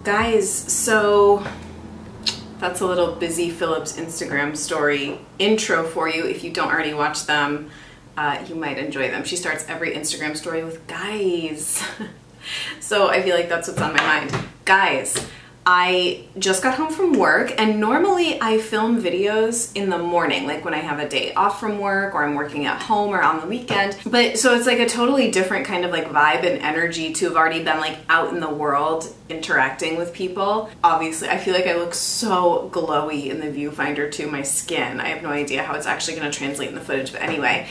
Guys, so that's a little Busy Phillips Instagram story intro for you. If you don't already watch them, you might enjoy them. She starts every Instagram story with guys. So I feel like that's what's on my mind. Guys, I just got home from work, and normally I film videos in the morning, like when I have a day off from work or I'm working at home or on the weekend. But so it's like a totally different kind of like vibe and energy to have already been like out in the world interacting with people. Obviously, I feel like I look so glowy in the viewfinder too, my skin. I have no idea how it's actually going to translate in the footage, but anyway.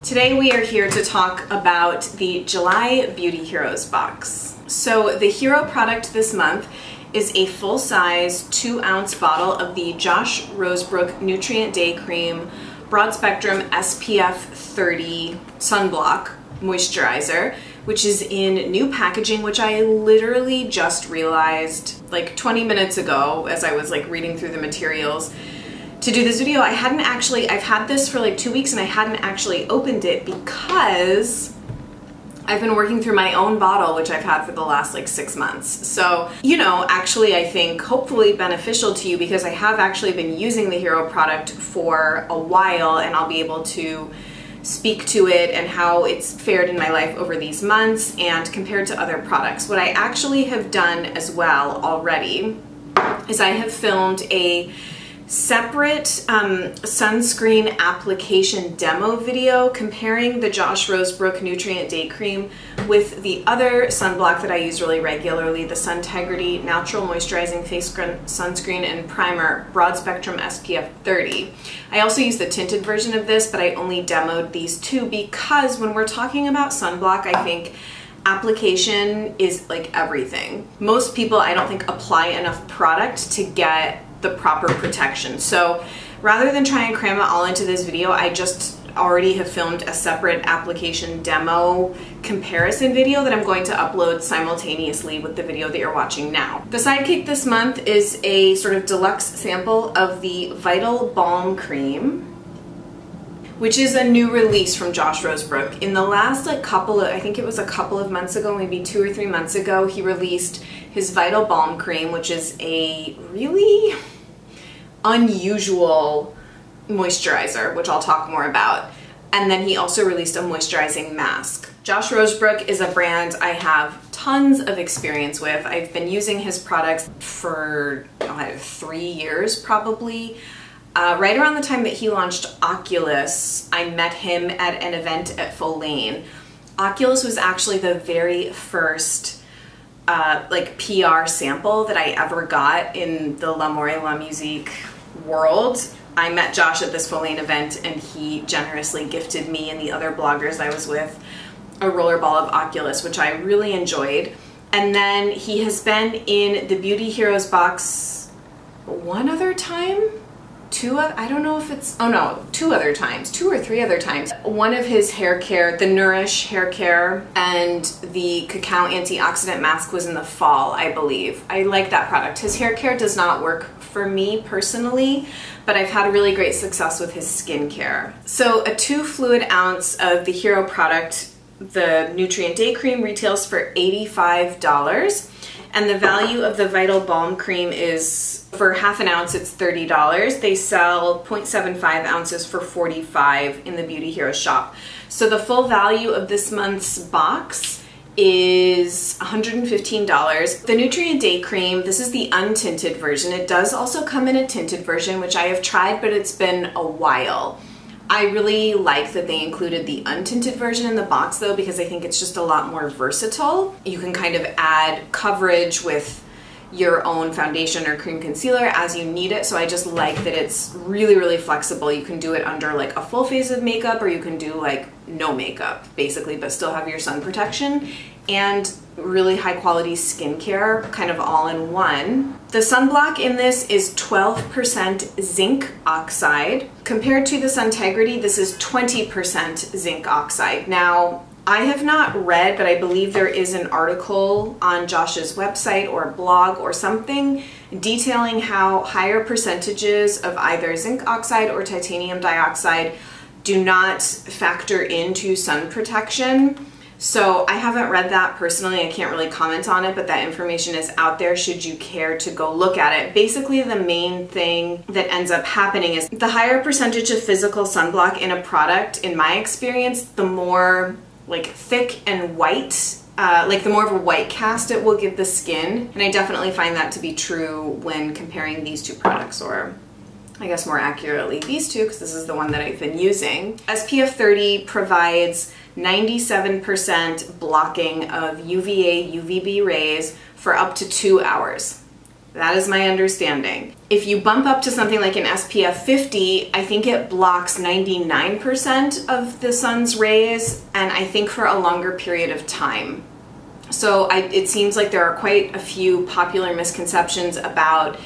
Today we are here to talk about the July Beauty Heroes box. So the hero product this month is a full-size 2-ounce bottle of the Josh Rosebrook Nutrient Day Cream Broad Spectrum SPF30 Sunblock Moisturizer, which is in new packaging, which I literally just realized like 20 minutes ago as I was like reading through the materials to do this video. I've had this for like 2 weeks and I hadn't actually opened it because I've been working through my own bottle, which I've had for the last like 6 months. So, you know, actually I think hopefully beneficial to you because I have actually been using the hero product for a while, and I'll be able to speak to it and how it's fared in my life over these months and compared to other products. What I actually have done as well already is I have filmed a separate sunscreen application demo video comparing the Josh Rosebrook Nutrient Day Cream with the other sunblock that I use really regularly, the Suntegrity Natural Moisturizing Face Sunscreen and Primer Broad Spectrum SPF 30. I also use the tinted version of this, but I only demoed these two because when we're talking about sunblock, I think application is like everything. Most people, I don't think, apply enough product to get the proper protection. So rather than try and cram it all into this video, I just already have filmed a separate application demo comparison video that I'm going to upload simultaneously with the video that you're watching now. The sidekick this month is a sort of deluxe sample of the Vital Balm Cream, which is a new release from Josh Rosebrook. In the last like I think it was a couple of months ago, maybe 2 or 3 months ago, he released his Vital Balm Cream, which is a really unusual moisturizer, which I'll talk more about. And then he also released a moisturizing mask. Josh Rosebrook is a brand I have tons of experience with. I've been using his products for 3 years probably. Right around the time that he launched Oculus, I met him at an event at Everlane. Oculus was actually the very first like PR sample that I ever got in the L'Amour et la Musique world. I met Josh at this Everlane event, and he generously gifted me and the other bloggers I was with a rollerball of Oculus, which I really enjoyed. And then he has been in the Beauty Heroes box one other time? I don't know if it's, oh no, 2 other times, 2 or 3 other times. One of his hair care, the Nourish hair care and the Cacao antioxidant mask was in the fall, I believe. I like that product. His hair care does not work for me personally, but I've had really great success with his skincare. So a 2 fluid ounce of the hero product, the Nutrient Day Cream, retails for $85. And the value of the Vital Balm Cream is, for half an ounce, it's $30. They sell 0.75 ounces for $45 in the Beauty Hero shop. So the full value of this month's box is $115. The Nutrient Day Cream, this is the untinted version. It does also come in a tinted version, which I have tried, but it's been a while. I really like that they included the untinted version in the box though, because I think it's just a lot more versatile. You can kind of add coverage with your own foundation or cream concealer as you need it. So I just like that it's really, really flexible. You can do it under like a full face of makeup, or you can do like no makeup basically, but still have your sun protection and really high quality skincare kind of all in one. The sunblock in this is 12% zinc oxide. Compared to the Suntegrity, this is 20% zinc oxide. Now, I have not read, but I believe there is an article on Josh's website or blog or something detailing how higher percentages of either zinc oxide or titanium dioxide do not factor into sun protection. So I haven't read that personally, I can't really comment on it, but that information is out there should you care to go look at it. Basically, the main thing that ends up happening is the higher percentage of physical sunblock in a product, in my experience, the more like thick and white, like the more of a white cast it will give the skin. And I definitely find that to be true when comparing these two products, or I guess more accurately these two, because this is the one that I've been using. SPF30 provides 97% blocking of UVA, UVB rays for up to 2 hours. That is my understanding. If you bump up to something like an SPF 50, I think it blocks 99% of the sun's rays, and I think for a longer period of time. So it seems like there are quite a few popular misconceptions about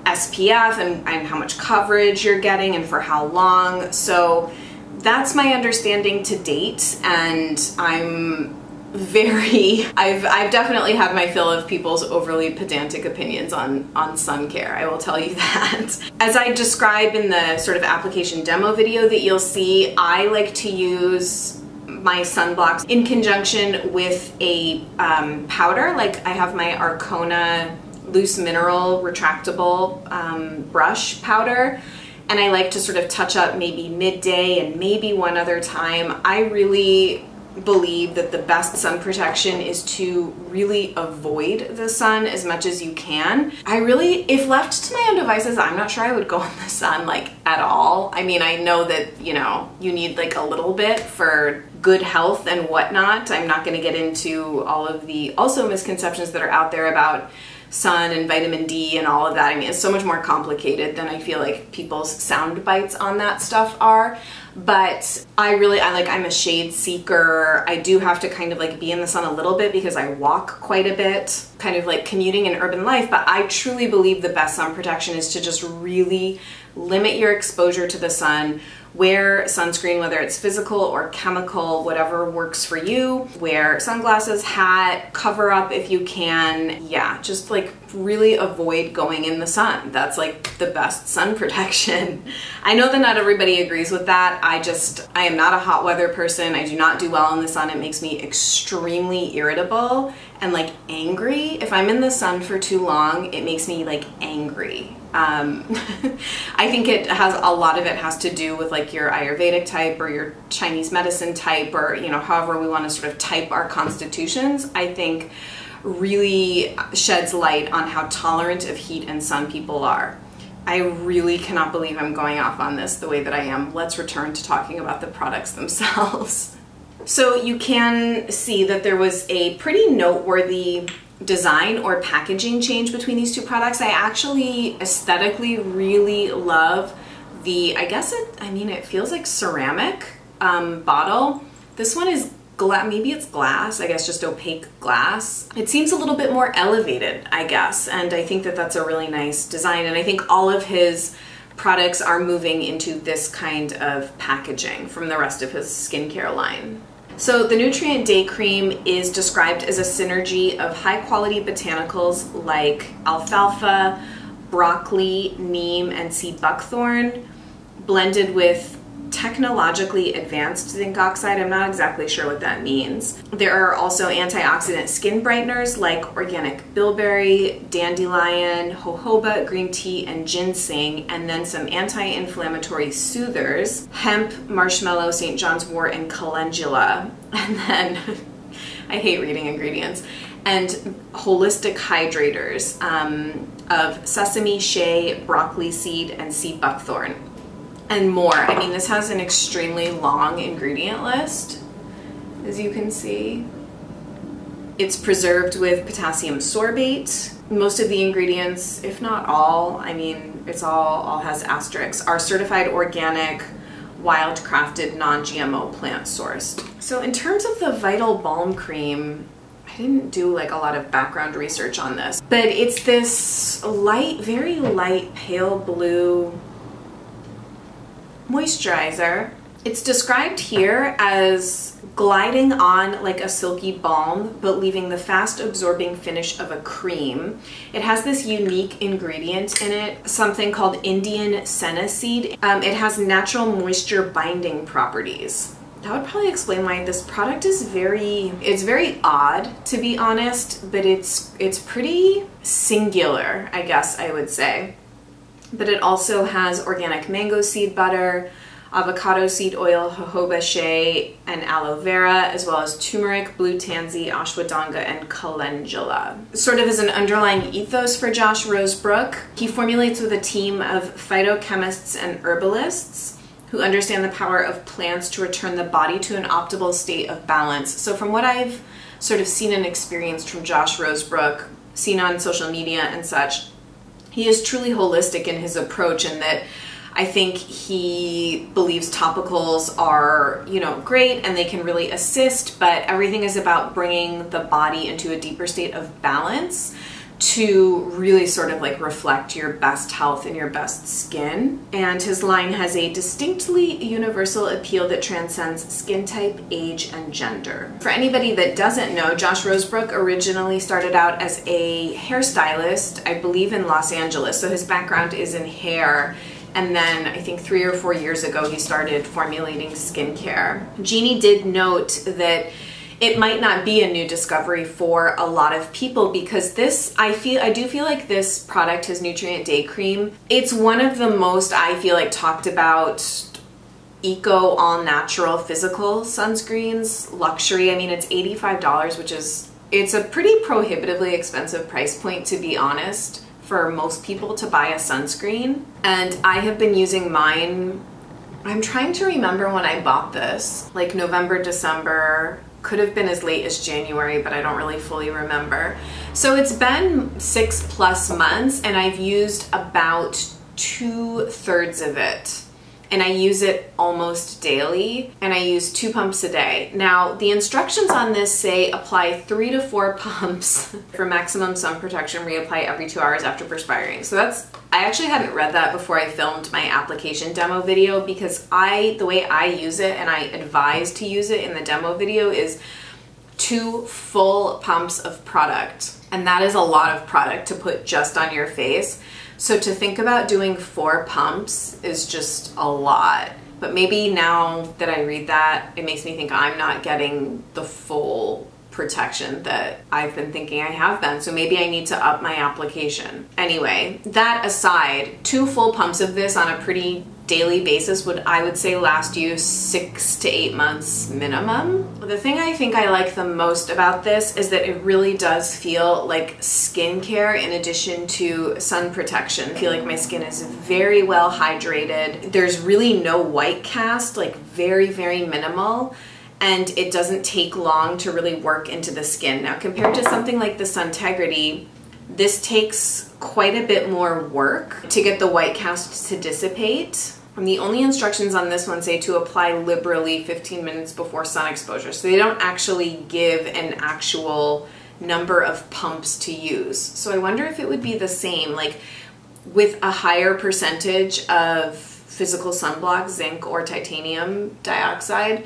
SPF and how much coverage you're getting and for how long. So that's my understanding to date, and I've definitely had my fill of people's overly pedantic opinions on sun care, I will tell you that. As I describe in the sort of application demo video that you'll see, I like to use my sunblocks in conjunction with a powder. Like I have my Arcona Loose Mineral Retractable brush powder, and I like to sort of touch up maybe midday and maybe one other time. I really believe that the best sun protection is to really avoid the sun as much as you can. If left to my own devices, I'm not sure I would go in the sun like at all. I mean, I know that, you know, you need like a little bit for good health and whatnot. I'm not going to get into all of the also misconceptions that are out there about sun and vitamin D and all of that. I mean, it's so much more complicated than I feel like people's sound bites on that stuff are. But I'm a shade seeker. I do have to kind of like be in the sun a little bit because I walk quite a bit, kind of like commuting in urban life. But I truly believe the best sun protection is to just really limit your exposure to the sun. Wear sunscreen, whether it's physical or chemical, whatever works for you. Wear sunglasses, hat, cover up if you can. Yeah, just like really avoid going in the sun. That's like the best sun protection. I know that not everybody agrees with that. I am not a hot weather person. I do not do well in the sun. It makes me extremely irritable and like angry. If I'm in the sun for too long, it makes me like angry. I think a lot of it has to do with like your Ayurvedic type or your Chinese medicine type, or, you know, however we want to sort of type our constitutions, I think really sheds light on how tolerant of heat and sun people are. I really cannot believe I'm going off on this the way that I am. Let's return to talking about the products themselves. So you can see that there was a pretty noteworthy design or packaging change between these two products. I actually aesthetically really love the, it feels like ceramic bottle. This one is maybe it's glass, I guess just opaque glass. It seems a little bit more elevated, I guess, and I think that that's a really nice design, and I think all of his products are moving into this kind of packaging from the rest of his skincare line. So the Nutrient Day Cream is described as a synergy of high-quality botanicals like alfalfa, broccoli, neem, and sea buckthorn, blended with technologically advanced zinc oxide. I'm not exactly sure what that means. There are also antioxidant skin brighteners like organic bilberry, dandelion, jojoba, green tea, and ginseng, and then some anti-inflammatory soothers, hemp, marshmallow, St. John's wort, and calendula. And then, I hate reading ingredients, and holistic hydrators of sesame, shea, broccoli seed, and sea buckthorn, and more. I mean, this has an extremely long ingredient list, as you can see. It's preserved with potassium sorbate. Most of the ingredients, if not all, I mean, it's all has asterisks, are certified organic, wild-crafted, non-GMO, plant-sourced. So in terms of the Vital Balm Cream, I didn't do like a lot of background research on this, but it's this light, very light pale blue moisturizer. It's described here as gliding on like a silky balm, but leaving the fast absorbing finish of a cream. It has this unique ingredient in it, something called Indian senna seed. It has natural moisture binding properties. that would probably explain why this product is it's very odd, to be honest, but it's pretty singular, I guess I would say. But it also has organic mango seed butter, avocado seed oil, jojoba shea, and aloe vera, as well as turmeric, blue tansy, ashwagandha, and calendula. Sort of as an underlying ethos for Josh Rosebrook, he formulates with a team of phytochemists and herbalists who understand the power of plants to return the body to an optimal state of balance. So from what I've sort of seen and experienced from Josh Rosebrook, seen on social media and such, he is truly holistic in his approach, in that I think he believes topicals are, you know, great and they can really assist, but everything is about bringing the body into a deeper state of balance to really sort of like reflect your best health and your best skin. And his line has a distinctly universal appeal that transcends skin type, age, and gender. For anybody that doesn't know, Josh Rosebrook originally started out as a hairstylist, I believe in Los Angeles, so his background is in hair. And then I think 3 or 4 years ago, he started formulating skincare. Jeannie did note that it might not be a new discovery for a lot of people, because this, I do feel like this product, his Nutrient Day Cream, it's one of the most, I feel like, talked about eco, all natural physical sunscreens, luxury. I mean, it's $85, which is, it's a pretty prohibitively expensive price point, to be honest, for most people to buy a sunscreen. And I have been using mine, I'm trying to remember when I bought this, like November, December, could have been as late as January, but I don't really fully remember. So it's been 6+ months and I've used about 2/3 of it. And I use it almost daily, and I use 2 pumps a day. Now, the instructions on this say apply 3 to 4 pumps for maximum sun protection, reapply every 2 hours after perspiring. So that's, I actually hadn't read that before I filmed my application demo video, because the way I use it, and I advise to use it in the demo video, is 2 full pumps of product. And that is a lot of product to put just on your face. So to think about doing 4 pumps is just a lot. But maybe now that I read that, it makes me think I'm not getting the full protection that I've been thinking I have been. So maybe I need to up my application. Anyway, that aside, 2 full pumps of this on a pretty daily basis would, I would say, last you 6 to 8 months minimum. The thing I think I like the most about this is that it really does feel like skincare in addition to sun protection. I feel like my skin is very well hydrated. There's really no white cast, like very, very minimal. And it doesn't take long to really work into the skin. Now, compared to something like the Suntegrity, this takes quite a bit more work to get the white cast to dissipate. And the only instructions on this one say to apply liberally 15 minutes before sun exposure. So they don't actually give an actual number of pumps to use. So I wonder if it would be the same, like with a higher percentage of physical sunblock, zinc or titanium dioxide,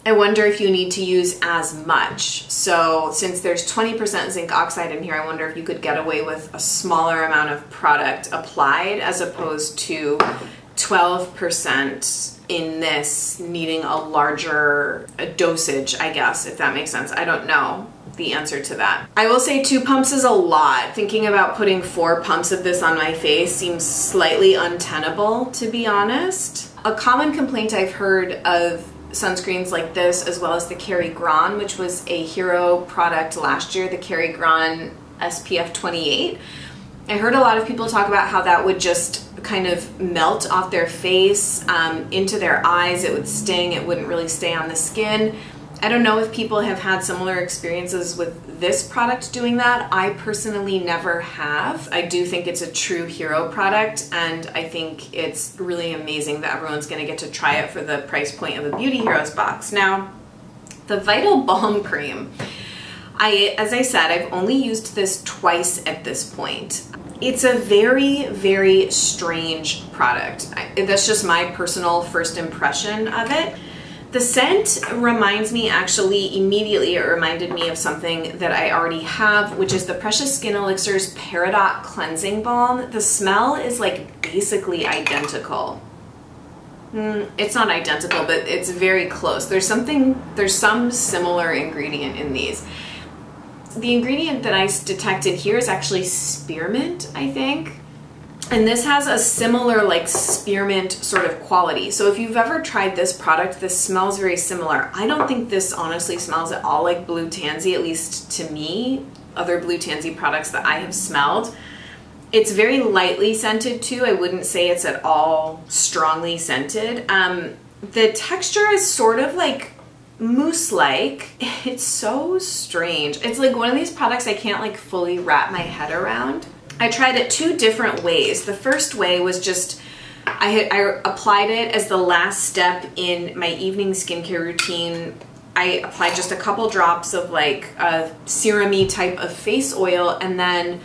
I wonder if you need to use as much. So since there's 20% zinc oxide in here, I wonder if you could get away with a smaller amount of product applied as opposed to 12% in this needing a larger dosage, I guess, if that makes sense. I don't know the answer to that. I will say 2 pumps is a lot. Thinking about putting 4 pumps of this on my face seems slightly untenable, to be honest. A common complaint I've heard of sunscreens like this, as well as the Kerry Gran, which was a hero product last year, the Kerry Gran SPF28. I heard a lot of people talk about how that would just kind of melt off their face, into their eyes. It would sting, it wouldn't really stay on the skin. I don't know if people have had similar experiences with this product doing that. I personally never have. I do think it's a true hero product, and I think it's really amazing that everyone's gonna get to try it for the price point of a Beauty Heroes box. Now, the Vital Balm Cream. As I said, I've only used this twice at this point. It's a very, very strange product. That's just my personal first impression of it. The scent reminds me, actually, immediately it reminded me of something that I already have, which is the Precious Skin Elixir's Peridot Cleansing Balm. The smell is like basically identical. It's not identical, but it's very close. There's some similar ingredient in these. The ingredient that I detected here is actually spearmint, I think. And this has a similar like spearmint sort of quality. So if you've ever tried this product, this smells very similar. I don't think this honestly smells at all like Blue Tansy, at least to me, other Blue Tansy products that I have smelled. It's very lightly scented too. I wouldn't say it's at all strongly scented. The texture is sort of like mousse-like. It's so strange. It's like one of these products I can't like fully wrap my head around. I tried it 2 different ways. The first way was just, I applied it as the last step in my evening skincare routine. I applied just a couple drops of like a serum-y type of face oil, and then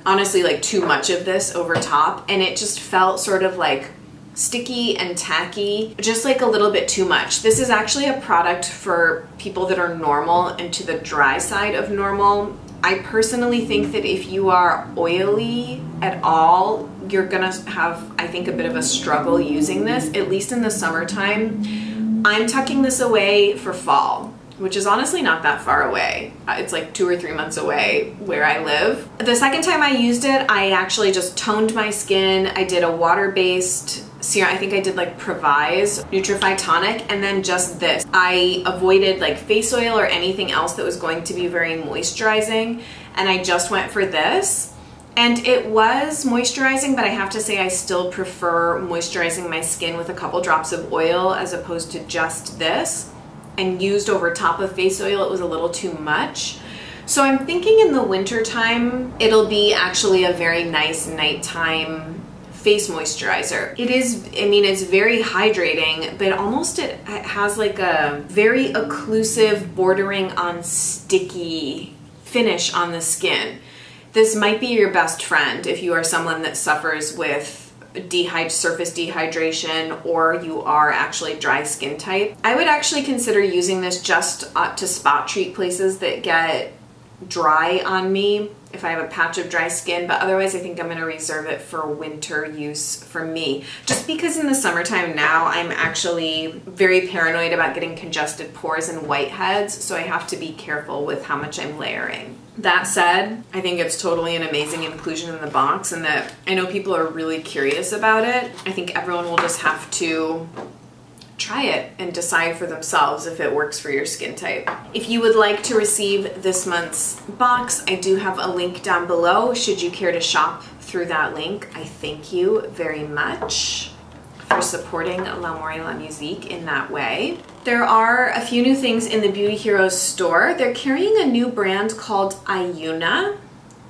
honestly like too much of this over top, and it just felt sort of like sticky and tacky, just like a little bit too much. This is actually a product for people that are normal and to the dry side of normal. I personally think that if you are oily at all, you're gonna have, I think, a bit of a struggle using this, at least in the summertime. I'm tucking this away for fall, which is honestly not that far away. It's like 2 or 3 months away where I live. The second time I used it, I actually just toned my skin. I did a water-based serum. I think I did like Provise Nutrify Tonic, and then just this. I avoided like face oil or anything else that was going to be very moisturizing, and I just went for this. And it was moisturizing, but I have to say I still prefer moisturizing my skin with a couple drops of oil as opposed to just this. And used over top of face oil, it was a little too much. So I'm thinking in the winter time, it'll be actually a very nice nighttime face moisturizer. It is, I mean, it's very hydrating, but almost it has like a very occlusive, bordering on sticky finish on the skin. This might be your best friend if you are someone that suffers with surface dehydration, or you are actually dry skin type. I would actually consider using this just to spot treat places that get dry on me if I have a patch of dry skin, but otherwise I think I'm going to reserve it for winter use for me. Just because in the summertime now I'm actually very paranoid about getting congested pores and whiteheads, so I have to be careful with how much I'm layering. That said, I think it's totally an amazing inclusion in the box, and that I know people are really curious about it. I think everyone will just have to try it and decide for themselves if it works for your skin type. If you would like to receive this month's box, I do have a link down below should you care to shop through that link. I thank you very much for supporting L'Amour et la Musique in that way. There are a few new things in the Beauty Heroes store. They're carrying a new brand called Iuna,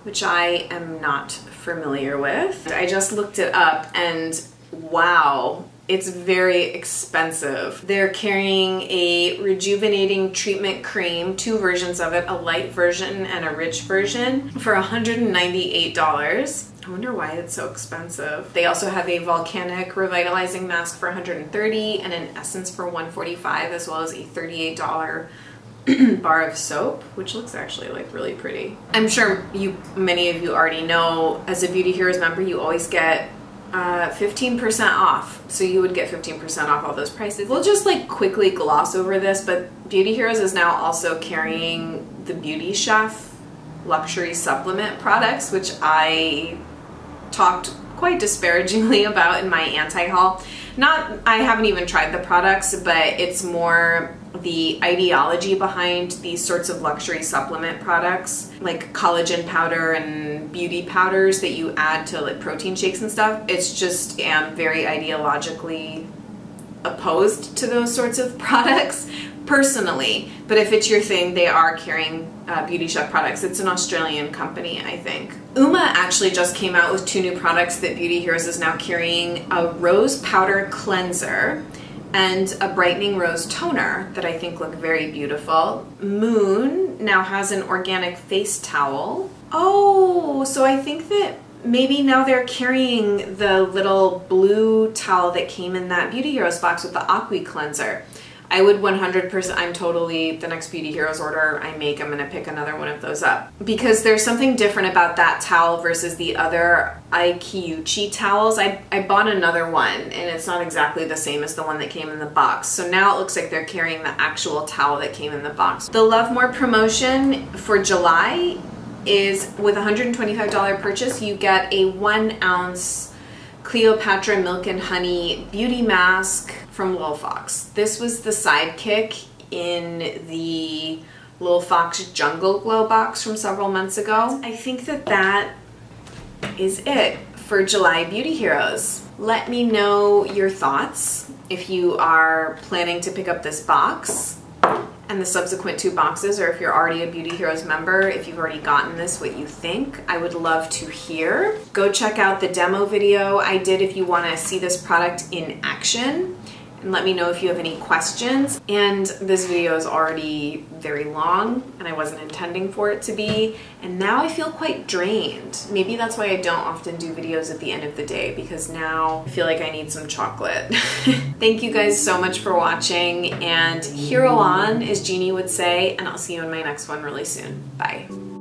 which I am not familiar with. I just looked it up and wow, it's very expensive. They're carrying a rejuvenating treatment cream, 2 versions of it, a light version and a rich version, for $198. I wonder why it's so expensive. They also have a volcanic revitalizing mask for $130 and an essence for $145, as well as a $38 bar of soap, which looks actually like really pretty. I'm sure many of you already know, as a Beauty Heroes member, you always get 15% off, so you would get 15% off all those prices. We'll just like quickly gloss over this, but Beauty Heroes is now also carrying the Beauty Chef luxury supplement products, which I talked quite disparagingly about in my anti-haul. I haven't even tried the products, but it's more the ideology behind these sorts of luxury supplement products, like collagen powder and beauty powders that you add to like protein shakes and stuff. It's just very ideologically opposed to those sorts of products personally, but if it's your thing, they are carrying Beauty Chef products. It's an Australian company, I think. Uma actually just came out with 2 new products that Beauty Heroes is now carrying: a rose powder cleanser and a brightening rose toner that I think look very beautiful. Moon now has an organic face towel. Oh, so I think that maybe now they're carrying the little blue towel that came in that Beauty Heroes box with the Aqua cleanser. I would 100%, I'm totally, the next Beauty Heroes order I make, I'm gonna pick another one of those up. Because there's something different about that towel versus the other Aikiuchi towels. I bought another one and it's not exactly the same as the one that came in the box. So now it looks like they're carrying the actual towel that came in the box. The Love More promotion for July is with a $125 purchase, you get a 1 ounce Cleopatra Milk and Honey beauty mask from Lil Fox. This was the sidekick in the Lil Fox Jungle Glow box from several months ago. I think that is it for July Beauty Heroes. Let me know your thoughts if you are planning to pick up this box and the subsequent 2 boxes, or if you're already a Beauty Heroes member, if you've already gotten this, what you think. I would love to hear. Go check out the demo video I did if you want to see this product in action, and let me know if you have any questions. And this video is already very long, and I wasn't intending for it to be, and now I feel quite drained. Maybe that's why I don't often do videos at the end of the day, because now I feel like I need some chocolate. Thank you guys so much for watching, and hero on, as Jeannie would say, and I'll see you in my next one really soon. Bye.